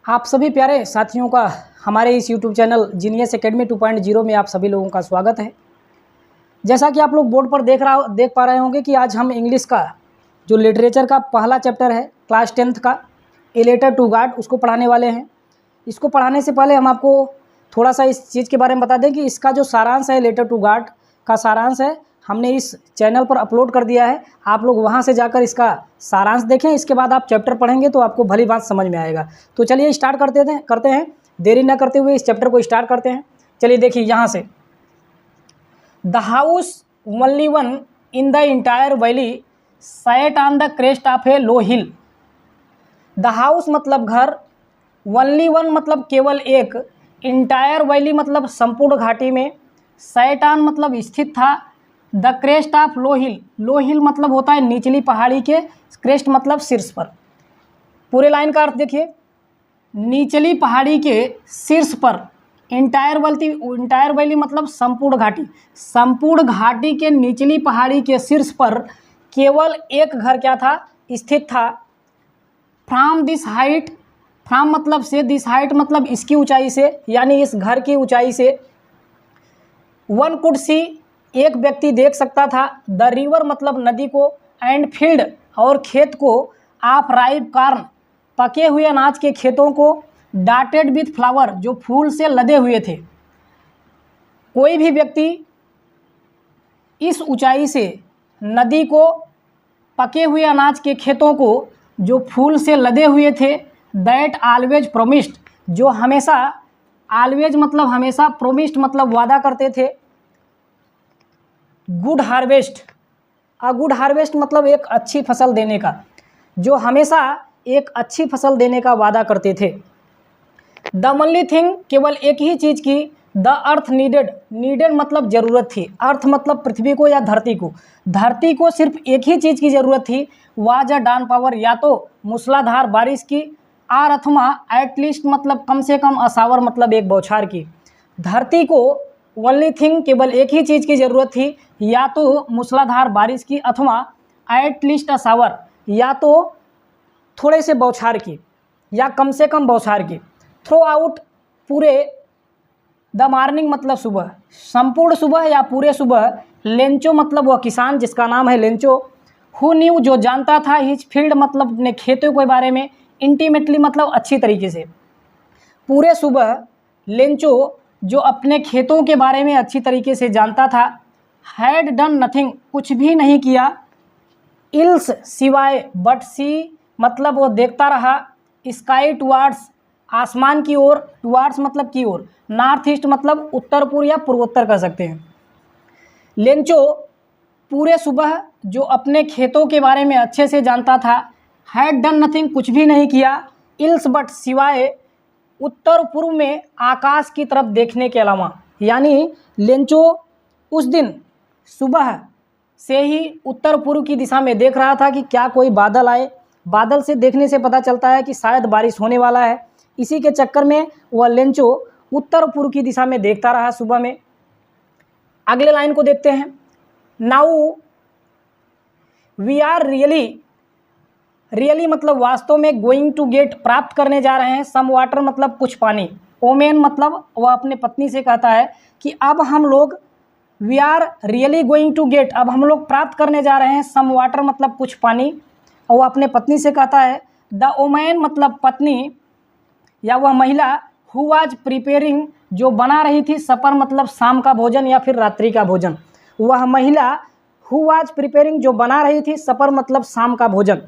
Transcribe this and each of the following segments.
आप सभी प्यारे साथियों का हमारे इस YouTube चैनल जीनियस एकेडमी 2.0 में आप सभी लोगों का स्वागत है। जैसा कि आप लोग बोर्ड पर देख पा रहे होंगे कि आज हम इंग्लिश का जो लिटरेचर का पहला चैप्टर है क्लास 10th का ए लेटर टू गॉड उसको पढ़ाने वाले हैं। इसको पढ़ाने से पहले हम आपको थोड़ा सा इस चीज़ के बारे में बता दें कि इसका जो सारांश है लेटर टू गॉड का सारांश है हमने इस चैनल पर अपलोड कर दिया है। आप लोग वहां से जाकर इसका सारांश देखें, इसके बाद आप चैप्टर पढ़ेंगे तो आपको भली बात समझ में आएगा। तो चलिए स्टार्ट करते हैं, देरी न करते हुए इस चैप्टर को स्टार्ट करते हैं। चलिए देखिए यहाँ से, the house only one in the entire valley sat on the crest of A low hill. The house मतलब घर, ओनली वन मतलब केवल एक, इंटायर वैली मतलब संपूर्ण घाटी में, सैट ऑन मतलब स्थित था, द क्रेस्ट ऑफ लो हिल, लो हिल मतलब होता है निचली पहाड़ी के, क्रेस्ट मतलब शीर्ष पर। पूरे लाइन का अर्थ देखिए, निचली पहाड़ी के शीर्ष पर, इंटायर वैली मतलब संपूर्ण घाटी, संपूर्ण घाटी के निचली पहाड़ी के शीर्ष पर केवल एक घर क्या था, स्थित था। फ्रॉम दिस हाइट, फ्रॉम मतलब से, दिस हाइट मतलब इसकी ऊंचाई से, यानी इस घर की ऊंचाई से, वन कुड सी एक व्यक्ति देख सकता था, द रिवर मतलब नदी को, एंड फील्ड और खेत को, ऑफ राइप कॉर्न पके हुए अनाज के खेतों को, डाटेड विथ फ्लावर जो फूल से लदे हुए थे। कोई भी व्यक्ति इस ऊंचाई से नदी को, पके हुए अनाज के खेतों को जो फूल से लदे हुए थे, दैट ऑलवेज प्रोमिस्ड जो हमेशा, ऑलवेज मतलब हमेशा, प्रोमिस्ड मतलब वादा करते थे, गुड हार्वेस्ट, गुड हार्वेस्ट मतलब एक अच्छी फसल देने का, जो हमेशा एक अच्छी फसल देने का वादा करते थे। द ओनली थिंग केवल एक ही चीज़ की, द अर्थ नीडेड, नीडेड मतलब ज़रूरत थी, अर्थ मतलब पृथ्वी को या धरती को, धरती को सिर्फ एक ही चीज़ की ज़रूरत थी, वाज अ डाउन पावर या तो मूसलाधार बारिश की, आर अथवा एटलीस्ट मतलब कम से कम, असावर मतलब एक बौछार की। धरती को ओनली थिंग केवल एक ही चीज़ की ज़रूरत थी, या तो मूसलाधार बारिश की, अथवा एटलीस्ट अ शावर या तो थोड़े से बौछार की या कम से कम बौछार की। थ्रो आउट पूरे, द मॉर्निंग मतलब सुबह, संपूर्ण सुबह या पूरे सुबह, लेंचो मतलब वह किसान जिसका नाम है लेंचो, हु न्यू जो जानता था, हिज फील्ड मतलब अपने खेतों के बारे में, इंटीमेटली मतलब अच्छी तरीके से। पूरे सुबह लेंचो जो अपने खेतों के बारे में अच्छी तरीके से जानता था, हैड डन नथिंग कुछ भी नहीं किया, इल्स सिवाय, बट सी मतलब वो देखता रहा, स्काई टुवार्ड्स आसमान की ओर, टुवार्ड्स मतलब की ओर, नॉर्थ ईस्ट मतलब उत्तर पूर्व या पूर्वोत्तर कह सकते हैं। लेंचो पूरे सुबह जो अपने खेतों के बारे में अच्छे से जानता था, हैड डन नथिंग कुछ भी नहीं किया, इल्स बट सिवाय, उत्तर पूर्व में आकाश की तरफ देखने के अलावा, यानी लेंचो उस दिन सुबह से ही उत्तर पूर्व की दिशा में देख रहा था कि क्या कोई बादल आए, बादल से देखने से पता चलता है कि शायद बारिश होने वाला है। इसी के चक्कर में वह लेंचो उत्तर पूर्व की दिशा में देखता रहा सुबह में। अगले लाइन को देखते हैं, नाउ वी आर रियली मतलब वास्तव में, गोइंग टू गेट प्राप्त करने जा रहे हैं, सम वाटर मतलब कुछ पानी, ओमेन मतलब वह अपने पत्नी से कहता है कि अब हम लोग, we are really going to get अब हम लोग प्राप्त करने जा रहे हैं, सम वाटर मतलब कुछ पानी, और वह अपने पत्नी से कहता है, द ओमेन मतलब पत्नी या वह महिला, हु वाज प्रिपेयरिंग जो बना रही थी, सपर मतलब शाम का भोजन या फिर रात्रि का भोजन, वह महिला हु वाज प्रिपेयरिंग जो बना रही थी, सपर मतलब शाम का भोजन,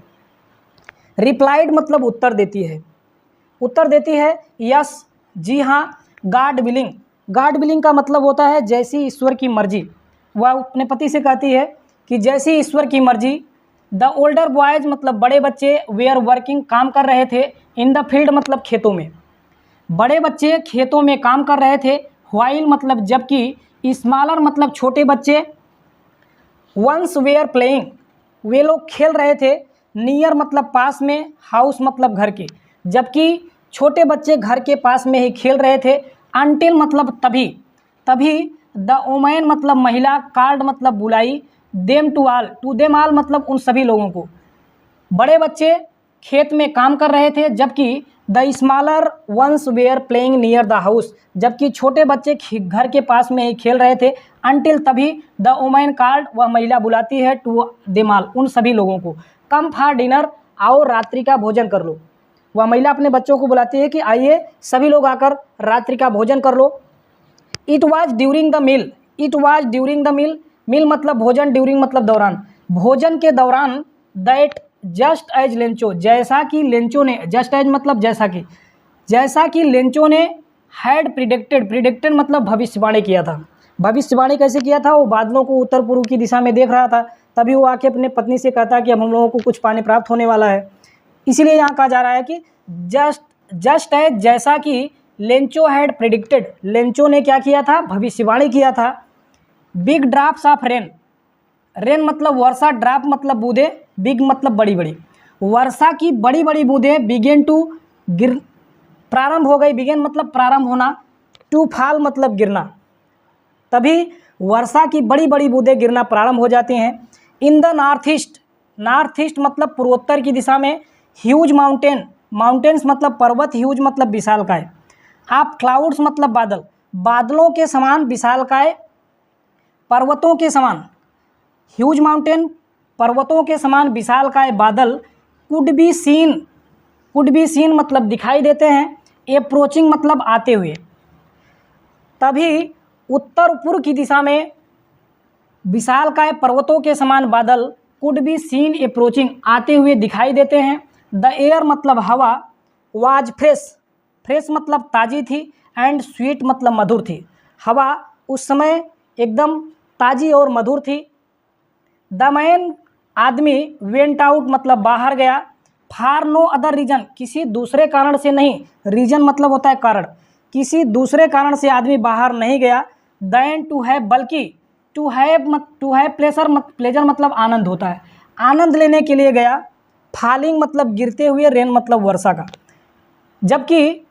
रिप्लाइड मतलब उत्तर देती है, यस जी हाँ, गॉड विलिंग, गॉड विलिंग का मतलब होता है जैसी ईश्वर की मर्जी, वह अपने पति से कहती है कि जैसी ईश्वर की मर्जी। द ओल्डर बॉयज़ मतलब बड़े बच्चे, वेयर वर्किंग काम कर रहे थे, इन द फील्ड मतलब खेतों में, बड़े बच्चे खेतों में काम कर रहे थे, व्हाइल मतलब जबकि, स्मॉलर मतलब छोटे बच्चे, वंस वेयर प्लेइंग वे लोग खेल रहे थे, नियर मतलब पास में, हाउस मतलब घर के, जबकि छोटे बच्चे घर के पास में ही खेल रहे थे, अनटिल मतलब तभी, द ओमैन मतलब महिला, कॉल्ड मतलब बुलाई, देम टू देम ऑल मतलब उन सभी लोगों को। बड़े बच्चे खेत में काम कर रहे थे, जबकि the smaller ones were playing near the house, जबकि छोटे बच्चे घर के पास में ही खेल रहे थे। अनटिल तभी द वुमन कॉल्ड, वह महिला बुलाती है, टू देम ऑल, उन सभी लोगों को, कम फॉर डिनर, आओ रात्रि का भोजन कर लो। वह महिला अपने बच्चों को बुलाती है कि आइए सभी लोग आकर रात्रि का भोजन कर लो। It was during the meal, it was during the meal, meal मतलब भोजन, ड्यूरिंग मतलब दौरान, भोजन के दौरान, दैट जस्ट एज लेंचो, जैसा कि लेंचो ने, जस्ट एज मतलब जैसा कि लेंचो ने हैड प्रिडिक्टेड, प्रिडिक्टेड मतलब भविष्यवाणी किया था। भविष्यवाणी कैसे किया था? वो बादलों को उत्तर पूर्व की दिशा में देख रहा था, तभी वो आके अपने पत्नी से कहता कि अब हम लोगों को कुछ पानी प्राप्त होने वाला है। इसीलिए यहाँ कहा जा रहा है कि जस्ट एज, जैसा कि लेंचो हैड प्रिडिक्टेड, लेंचो ने क्या किया था? भविष्यवाणी किया था। Big drops of rain, rain मतलब वर्षा, ड्रॉप मतलब बूंदे, बिग मतलब बड़ी बड़ी, वर्षा की बड़ी बड़ी बूंदें बिगेन टू गिर, प्रारंभ हो गई, बिगेन मतलब प्रारंभ होना, टू फॉल मतलब गिरना, तभी वर्षा की बड़ी बड़ी बूंदें गिरना प्रारंभ हो जाती हैं। In the north east, north east मतलब पूर्वोत्तर की दिशा में, ह्यूज माउंटेन, माउंटेन्स मतलब पर्वत, ह्यूज मतलब विशालकाय, आप क्लाउड्स मतलब बादल, बादलों के समान विशालकाय, पर्वतों के समान, ह्यूज माउंटेन पर्वतों के समान विशालकाय बादल, कुड बी सीन मतलब दिखाई देते हैं, अप्रोचिंग मतलब आते हुए, तभी उत्तर पूर्व की दिशा में विशालकाय पर्वतों के समान बादल, कुड बी सीन अप्रोचिंग आते हुए दिखाई देते हैं। द एयर मतलब हवा, वाज फ्रेश, फ्रेश मतलब ताज़ी थी, एंड स्वीट मतलब मधुर थी, हवा उस समय एकदम ताज़ी और मधुर थी। द मैन आदमी वेंट आउट मतलब बाहर गया, फॉर नो अदर रीजन, किसी दूसरे कारण से नहीं, रीजन मतलब होता है कारण, किसी दूसरे कारण से आदमी बाहर नहीं गया, देन टू हैव, बल्कि टू हैव प्लेजर मतलब आनंद होता है, आनंद लेने के लिए गया। फॉलिंग मतलब गिरते हुए, रेन मतलब वर्षा का, जबकि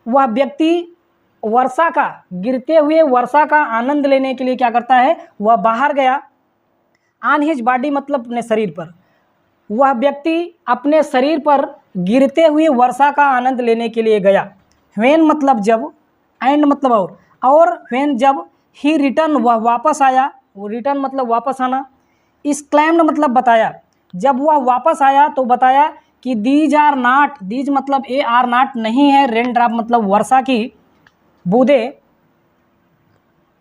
वह व्यक्ति वर्षा का, गिरते हुए वर्षा का आनंद लेने के लिए क्या करता है? वह बाहर गया। ऑन हिज बॉडी मतलब अपने शरीर पर, वह व्यक्ति अपने शरीर पर गिरते हुए वर्षा का आनंद लेने के लिए गया। व्हेन मतलब जब, एंड मतलब और व्हेन जब, ही रिटर्न वह वापस आया, वो रिटर्न मतलब वापस आना। एक्सक्लेम्ड मतलब बताया, जब वह वापस आया तो बताया कि दीज आर नॉट, दीज मतलब ए आर नॉट नहीं है, रेन ड्रॉप मतलब वर्षा की बूंदे,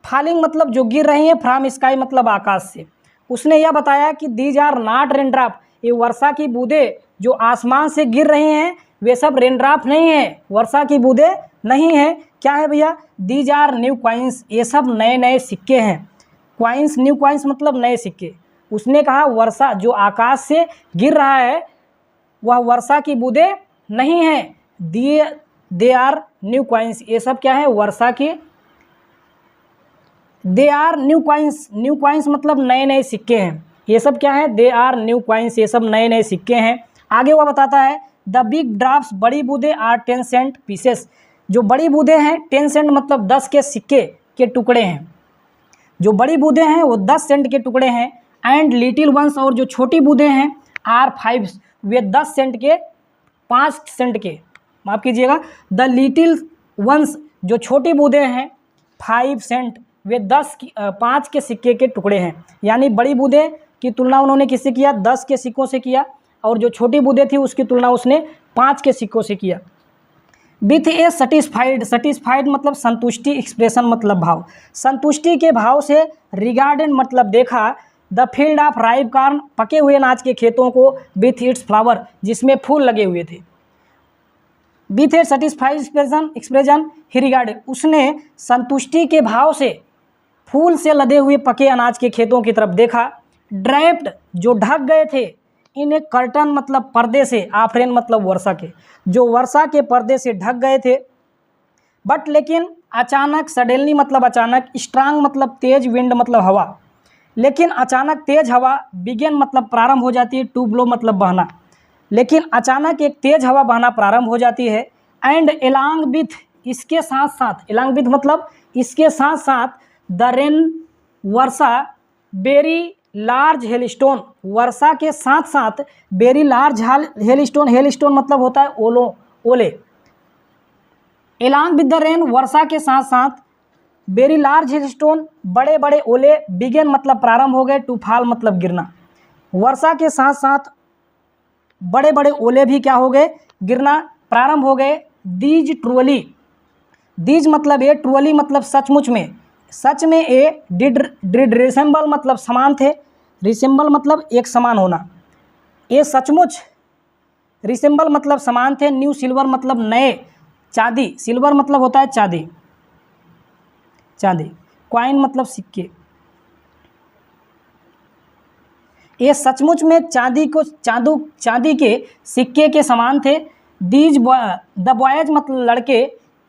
फॉलिंग मतलब जो गिर रही हैं, फ्रॉम स्काई मतलब आकाश से, उसने यह बताया कि these are not rain drop, ये वर्षा की बूंदें जो आसमान से गिर रही हैं वे सब रेन ड्रॉप नहीं है, वर्षा की बूंदें नहीं है। क्या है भैया? दीज आर न्यू कॉइन्स, ये सब नए नए सिक्के हैं। कॉइन्स, न्यू कॉइन्स मतलब नए सिक्के। उसने कहा वर्षा जो आकाश से गिर रहा है वह वर्षा की बूंदें नहीं है, दे आर न्यू कॉइन्स, ये सब क्या है? वर्षा की, they are new coins, new coins मतलब नए नए सिक्के हैं, ये सब क्या है? दे आर न्यू कॉइन्स, ये सब नए नए सिक्के हैं। आगे वह बताता है द बिग ड्रॉप्स, बड़ी बूंदें, आर 10 सेंट पीसेस, जो बड़ी बूंदें हैं 10 सेंट मतलब 10 के सिक्के के टुकड़े हैं, जो बड़ी बूंदें हैं वो 10 सेंट के टुकड़े हैं। एंड लिटिल वंस, और जो छोटी बूंदें हैं, आर 5, वे 10 सेंट के, 5 सेंट के, माफ़ कीजिएगा, द लिटिल वंस जो छोटी बूंदें हैं 5 सेंट, वे 5 के सिक्के के टुकड़े हैं। यानी बड़ी बूंदें की तुलना उन्होंने किससे किया? 10 के सिक्कों से किया, और जो छोटी बूंदें थी उसकी तुलना उसने 5 के सिक्कों से किया। विथ ए सेटिस्फाइड, सेटिस्फाइड मतलब संतुष्टि, एक्सप्रेशन मतलब भाव, संतुष्टि के भाव से, रिगार्डेड मतलब देखा, the field of ripe corn, पके हुए अनाज के खेतों को, विथ इट्स फ्लावर जिसमें फूल लगे हुए थे। With A satisfied expression he regarded, उसने संतुष्टि के भाव से फूल से लदे हुए पके अनाज के खेतों की तरफ देखा। ड्रैप्ड जो ढक गए थे, इन एक कर्टन मतलब पर्दे से, आफरेन मतलब वर्षा के, जो वर्षा के पर्दे से ढक गए थे। बट लेकिन अचानक, सडनली मतलब अचानक, स्ट्रांग मतलब तेज, विंड मतलब हवा, लेकिन अचानक तेज हवा, बिगेन मतलब प्रारंभ हो जाती है, टू ब्लो मतलब बहना, लेकिन अचानक एक तेज हवा बहना प्रारंभ हो जाती है। एंड एलॉन्ग विथ, इसके साथ साथ, एलॉन्ग विथ मतलब इसके साथ साथ, द रेन वर्षा, वेरी लार्ज हेलस्टोन, वर्षा के साथ साथ वेरी लार्ज हेलस्टोन, हेलस्टोन मतलब होता है ओले, एलॉन्ग विद द रेन, वर्षा के साथ साथ, वेरी लार्ज हिलस्टोन, बड़े बड़े ओले, बिगेन मतलब प्रारंभ हो गए, टू फॉल मतलब गिरना। वर्षा के साथ साथ बड़े बड़े ओले भी क्या हो गए, गिरना प्रारंभ हो गए। दीज ट्रूअली, दीज मतलब ए, ट्रूअली मतलब सचमुच में, सच में ए, डिड रिसेंबल मतलब समान थे, रिसेंबल मतलब एक समान होना, ये सचमुच, रिसेंबल मतलब समान थे। न्यू सिल्वर मतलब नए चांदी, सिल्वर मतलब होता है चांदी, चांदी। क्वाइन मतलब सिक्के, ये सचमुच में चांदी के सिक्के के समान थे। दीज द बॉयज मतलब लड़के,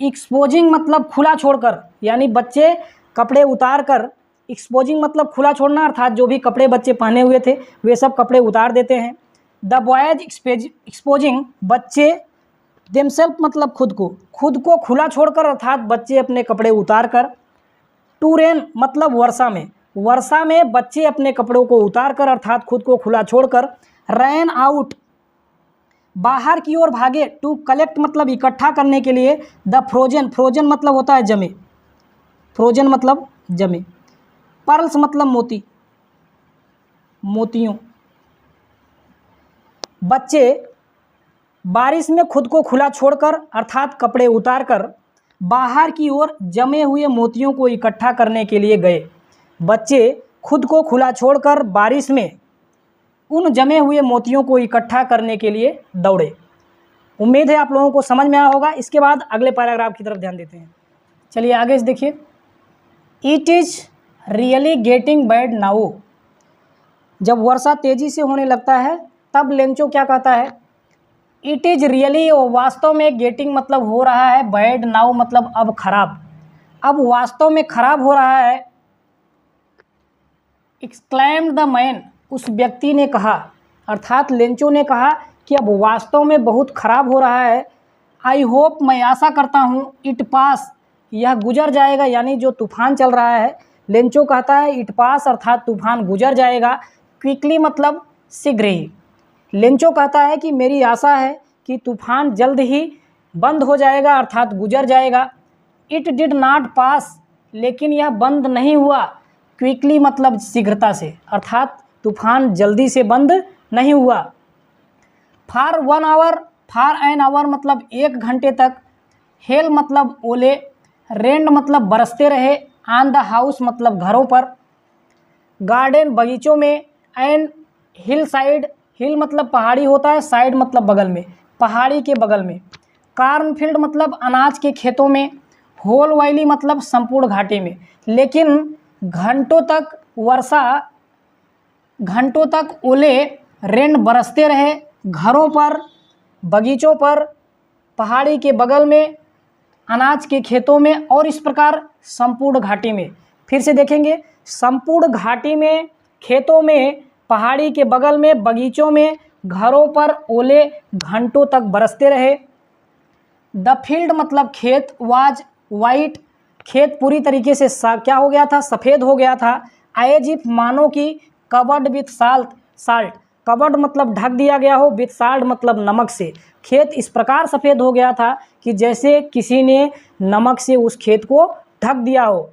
एक्सपोजिंग मतलब खुला छोड़कर, यानी बच्चे कपड़े उतार कर, एक्सपोजिंग मतलब खुला छोड़ना, अर्थात जो भी कपड़े बच्चे पहने हुए थे वे सब कपड़े उतार देते हैं। द बॉयज एक्सपोजिंग, बच्चे, देमसेल्फ मतलब खुद को खुला छोड़कर, अर्थात बच्चे अपने कपड़े उतार कर। टू रेन मतलब वर्षा में बच्चे अपने कपड़ों को उतार कर, अर्थात खुद को खुला छोड़कर। रैन आउट, बाहर की ओर भागे। टू कलेक्ट मतलब इकट्ठा करने के लिए। द फ्रोजन मतलब होता है जमे, फ्रोजन मतलब जमे। पर्ल्स मतलब मोतियों। बच्चे बारिश में खुद को खुला छोड़कर, अर्थात कपड़े उतारकर, बाहर की ओर जमे हुए मोतियों को इकट्ठा करने के लिए गए। बच्चे खुद को खुला छोड़कर बारिश में उन जमे हुए मोतियों को इकट्ठा करने के लिए दौड़े। उम्मीद है आप लोगों को समझ में आया होगा। इसके बाद अगले पैराग्राफ की तरफ ध्यान देते हैं। चलिए आगे से देखिए। It is really getting bad now, जब वर्षा तेज़ी से होने लगता है तब लेंचो क्या कहता है, इट इज़ रियली, वास्तव में, गेटिंग मतलब हो रहा है, बैड नाउ मतलब अब खराब, अब वास्तव में खराब हो रहा है। एक्सक्लेम्ड द मैन, उस व्यक्ति ने कहा, अर्थात लेंचो ने कहा कि अब वास्तव में बहुत खराब हो रहा है। आई होप, मैं आशा करता हूँ, इट पास, यह गुजर जाएगा, यानी जो तूफान चल रहा है, लेंचो कहता है इट पास अर्थात तूफान गुजर जाएगा। क्विकली मतलब शीघ्र ही। लेंचो कहता है कि मेरी आशा है कि तूफान जल्द ही बंद हो जाएगा, अर्थात गुजर जाएगा। इट डिड नॉट पास, लेकिन यह बंद नहीं हुआ। क्विकली मतलब शीघ्रता से, अर्थात तूफान जल्दी से बंद नहीं हुआ। For 1 hour, for an hour मतलब 1 घंटे तक। हेल मतलब ओले, रेंड मतलब बरसते रहे, ऑन द हाउस मतलब घरों पर, गार्डन बगीचों में, एंड हिल साइड, हिल मतलब पहाड़ी होता है, साइड मतलब बगल में, पहाड़ी के बगल में। कार्नफील्ड मतलब अनाज के खेतों में, होल वैली मतलब संपूर्ण घाटी में। लेकिन घंटों तक वर्षा, घंटों तक ओले, रेन बरसते रहे, घरों पर, बगीचों पर, पहाड़ी के बगल में, अनाज के खेतों में, और इस प्रकार संपूर्ण घाटी में। फिर से देखेंगे, संपूर्ण घाटी में, खेतों में, पहाड़ी के बगल में, बगीचों में, घरों पर ओले घंटों तक बरसते रहे। द फील्ड मतलब खेत, वाज वाइट, खेत पूरी तरीके से क्या हो गया था, सफ़ेद हो गया था। एज इफ मानो कि, कवर्ड विथ साल्ट, कवर्ड मतलब ढक दिया गया हो, विथ साल्ट मतलब नमक से। खेत इस प्रकार सफ़ेद हो गया था कि जैसे किसी ने नमक से उस खेत को ढक दिया हो।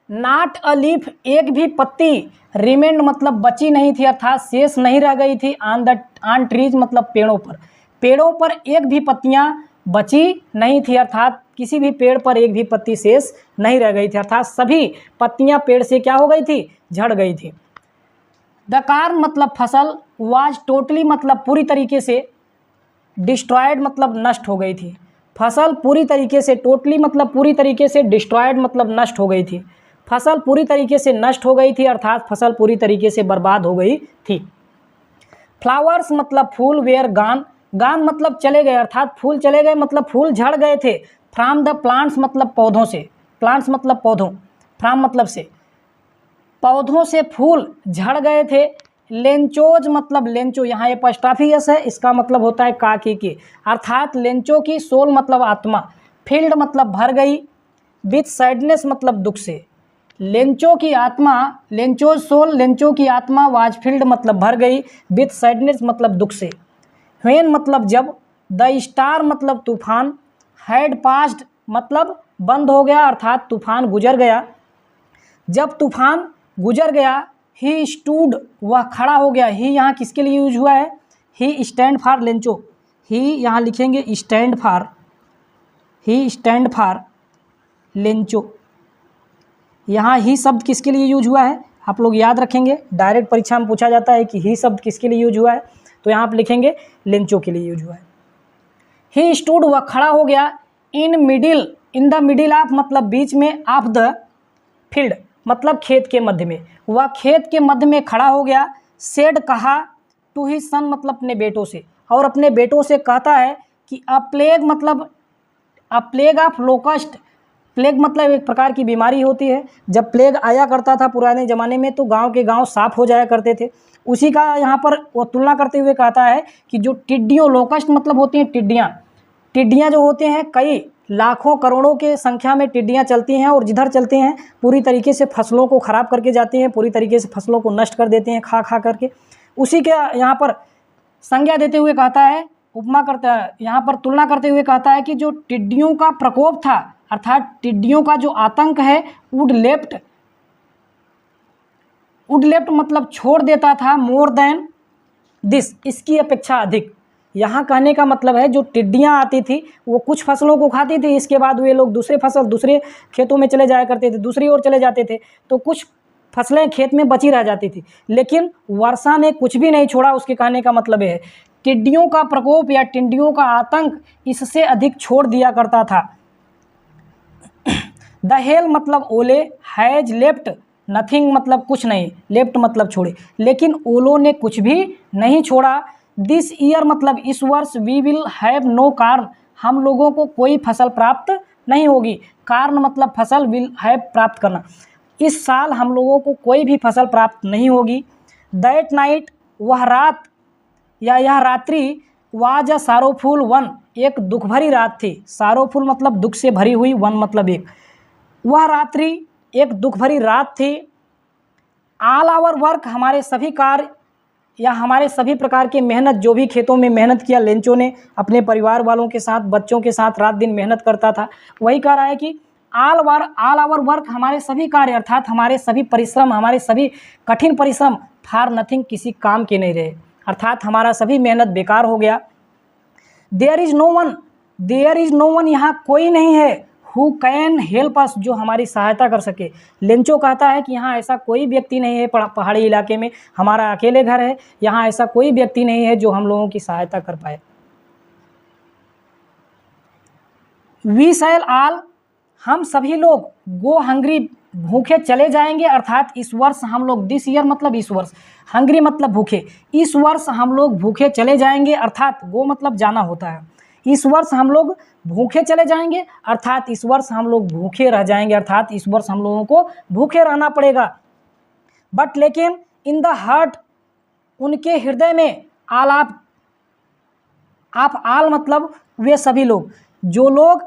नॉट अ लीफ, एक भी पत्ती, रिमेंड मतलब बची नहीं थी, अर्थात शेष नहीं रह गई थी। ऑन ट्रीज मतलब पेड़ों पर, पेड़ों पर एक भी पत्तियां बची नहीं थी, अर्थात किसी भी पेड़ पर एक भी पत्ती शेष नहीं रह गई थी, अर्थात सभी पत्तियां पेड़ से क्या हो गई थी, झड़ गई थी। द कार्न मतलब फसल, वाज टोटली मतलब पूरी तरीके से, डिस्ट्रॉयड मतलब नष्ट हो गई थी। फसल पूरी तरीके से, टोटली मतलब पूरी तरीके से, डिस्ट्रॉयड मतलब नष्ट हो गई थी। फसल पूरी तरीके से नष्ट हो गई थी, अर्थात फसल पूरी तरीके से बर्बाद हो गई थी। फ्लावर्स मतलब फूल, वेयर गान, गान मतलब चले गए, अर्थात फूल चले गए मतलब फूल झड़ गए थे। फ्रॉम द प्लांट्स मतलब पौधों से, प्लांट्स मतलब पौधों, फ्रॉम मतलब से, पौधों से फूल झड़ गए थे। लेंचोज मतलब लेंचो, यहाँ एपॉस्ट्रॉफी एस है, इसका मतलब होता है काकी की, अर्थात लेंचो की सोल मतलब आत्मा। फील्ड मतलब भर गई, विथ सैडनेस मतलब दुख से। लेंचो की आत्मा, लेंचो सोल, लेंचो की आत्मा, वाज फील्ड मतलब भर गई, विथ सैडनेस मतलब दुख से। व्हेन मतलब जब, द स्टार मतलब तूफान, हैड पास्ड मतलब बंद हो गया अर्थात तूफान गुजर गया। जब तूफान गुजर गया, ही स्टूड वह खड़ा हो गया। ही यहाँ किसके लिए यूज हुआ है? ही स्टैंड फॉर लेंचो। ही यहाँ लिखेंगे stand for, he stand for Lencho. यहाँ ही शब्द किसके लिए यूज हुआ है? आप लोग याद रखेंगे, डायरेक्ट परीक्षा में पूछा जाता है कि ही शब्द किसके लिए यूज हुआ है, तो यहाँ आप लिखेंगे लेंचो के लिए यूज हुआ है। ही स्टूड वह खड़ा हो गया। In middle, in the middle of मतलब बीच में, ऑफ द फील्ड मतलब खेत के मध्य में, वह खेत के मध्य में खड़ा हो गया। सेड कहा, टू हिज सन मतलब अपने बेटों से, और अपने बेटों से कहता है कि अ प्लेग मतलब अ प्लेग ऑफ लोकस्ट। प्लेग मतलब एक प्रकार की बीमारी होती है। जब प्लेग आया करता था पुराने ज़माने में तो गांव के गांव साफ हो जाया करते थे। उसी का यहाँ पर वो तुलना करते हुए कहता है कि जो टिड्डियों, लोकस्ट मतलब होती हैं टिड्डियाँ, टिड्डियाँ जो होते हैं कई लाखों करोड़ों के संख्या में टिड्डियाँ चलती हैं और जिधर चलती हैं पूरी तरीके से फसलों को ख़राब करके जाती हैं, पूरी तरीके से फसलों को नष्ट कर देते हैं खा खा करके। उसी के यहाँ पर संज्ञा देते हुए कहता है, उपमा करता है, यहाँ पर तुलना करते हुए कहता है कि जो टिड्डियों का प्रकोप था अर्थात टिड्डियों का जो आतंक है, वुड लेफ्ट मतलब छोड़ देता था, मोर देन दिस इसकी अपेक्षा अधिक। यहाँ कहने का मतलब है जो टिड्डियाँ आती थी वो कुछ फसलों को खाती थी, इसके बाद वे लोग दूसरे खेतों में चले जाया करते थे, दूसरी ओर चले जाते थे, तो कुछ फसलें खेत में बची रह जाती थी। लेकिन वर्षा ने कुछ भी नहीं छोड़ा। उसके कहने का मतलब है टिड्डियों का प्रकोप या टिड्डियों का आतंक इससे अधिक छोड़ दिया करता था। द हेल मतलब ओले, हैज लेफ्ट नथिंग मतलब कुछ नहीं, लेफ्ट मतलब छोड़े, लेकिन ओलों ने कुछ भी नहीं छोड़ा। दिस ईयर मतलब इस वर्ष, we will have no corn हम लोगों को कोई फसल प्राप्त नहीं होगी। कार्न मतलब फसल, विल हैव प्राप्त करना। इस साल हम लोगों को कोई भी फसल प्राप्त नहीं होगी। दैट नाइट वह रात या यह रात्रि, वाज अ सारोफुल वन एक दुख भरी रात थी। सारोफुल मतलब दुख से भरी हुई, वन मतलब एक, वह रात्रि एक दुख भरी रात थी। ऑल आवर वर्क हमारे सभी कार्य या हमारे सभी प्रकार के मेहनत, जो भी खेतों में मेहनत किया लेंचो ने अपने परिवार वालों के साथ, बच्चों के साथ रात दिन मेहनत करता था, वही कह रहा है कि ऑल आवर वर्क हमारे सभी कार्य अर्थात हमारे सभी परिश्रम, हमारे सभी कठिन परिश्रम फॉर नथिंग किसी काम के नहीं रहे, अर्थात हमारा सभी मेहनत बेकार हो गया। देयर इज़ नो वन यहाँ कोई नहीं है, हु कैन हेल्प अस जो हमारी सहायता कर सके। लेंचो कहता है कि यहाँ ऐसा कोई व्यक्ति नहीं है पहाड़ी इलाके में, हमारा अकेले घर है, यहाँ ऐसा कोई व्यक्ति नहीं है जो हम लोगों की सहायता कर पाए। वी शैल ऑल हम सभी लोग गो हंग्री भूखे चले जाएंगे, अर्थात इस वर्ष हम लोग, दिस ईयर मतलब इस वर्ष, हंग्री मतलब भूखे, इस वर्ष हम लोग भूखे चले जाएंगे, अर्थात गो मतलब जाना होता है। इस वर्ष हम लोग भूखे चले जाएंगे अर्थात इस वर्ष हम लोग भूखे रह जाएंगे, अर्थात इस वर्ष हम लोगों को भूखे रहना पड़ेगा। बट लेकिन इन द हार्ट उनके हृदय में, आल आप आल मतलब वे सभी लोग, जो लोग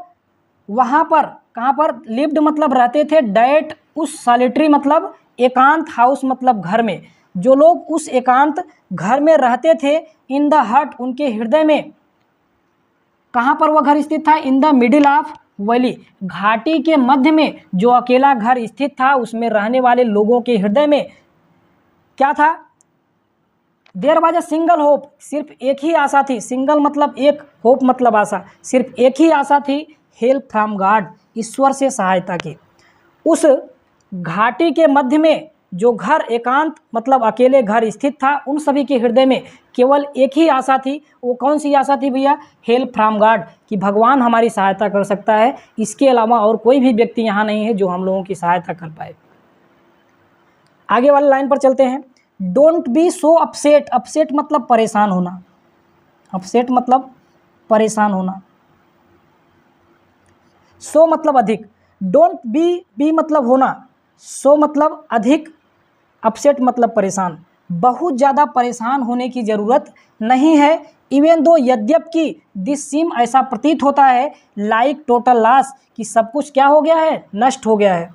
वहाँ पर, कहाँ पर, लिव्ड मतलब रहते थे, डैट उस सॉलिटरी मतलब एकांत, हाउस मतलब घर में, जो लोग उस एकांत घर में रहते थे। इन द हार्ट उनके हृदय में, कहाँ पर वह घर स्थित था? इन द मिडिल ऑफ वैली घाटी के मध्य में जो अकेला घर स्थित था उसमें रहने वाले लोगों के हृदय में क्या था? There was a single hope सिर्फ एक ही आशा थी। सिंगल मतलब एक, होप मतलब आशा, सिर्फ एक ही आशा थी, हेल्प फ्रॉम गॉड ईश्वर से सहायता की। उस घाटी के मध्य में जो घर एकांत मतलब अकेले घर स्थित था, उन सभी के हृदय में केवल एक ही आशा थी। वो कौन सी आशा थी भैया? हेल्प फ्रॉम गॉड, कि भगवान हमारी सहायता कर सकता है, इसके अलावा और कोई भी व्यक्ति यहाँ नहीं है जो हम लोगों की सहायता कर पाए। आगे वाली लाइन पर चलते हैं। Don't be so upset, upset मतलब परेशान होना, अपसेट मतलब परेशान होना, सो मतलब अधिक, डोंट बी मतलब होना, सो मतलब अधिक, अपसेट मतलब परेशान। बहुत ज़्यादा परेशान होने की ज़रूरत नहीं है। इवन दो यद्यपि दिस सीम ऐसा प्रतीत होता है, लाइक टोटल लॉस कि सब कुछ क्या हो गया है? नष्ट हो गया है।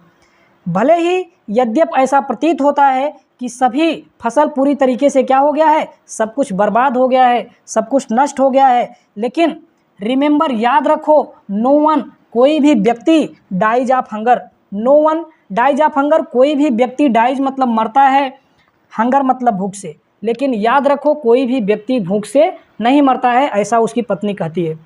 भले ही यद्यप ऐसा प्रतीत होता है कि सभी फसल पूरी तरीके से क्या हो गया है? सब कुछ बर्बाद हो गया है, सब कुछ नष्ट हो गया है, लेकिन रिमेंबर याद रखो, नो वन कोई भी व्यक्ति dies of hunger, no one dies of hunger कोई भी व्यक्ति, डाइज मतलब मरता है, हंगर मतलब भूख से, लेकिन याद रखो कोई भी व्यक्ति भूख से नहीं मरता है, ऐसा उसकी पत्नी कहती है।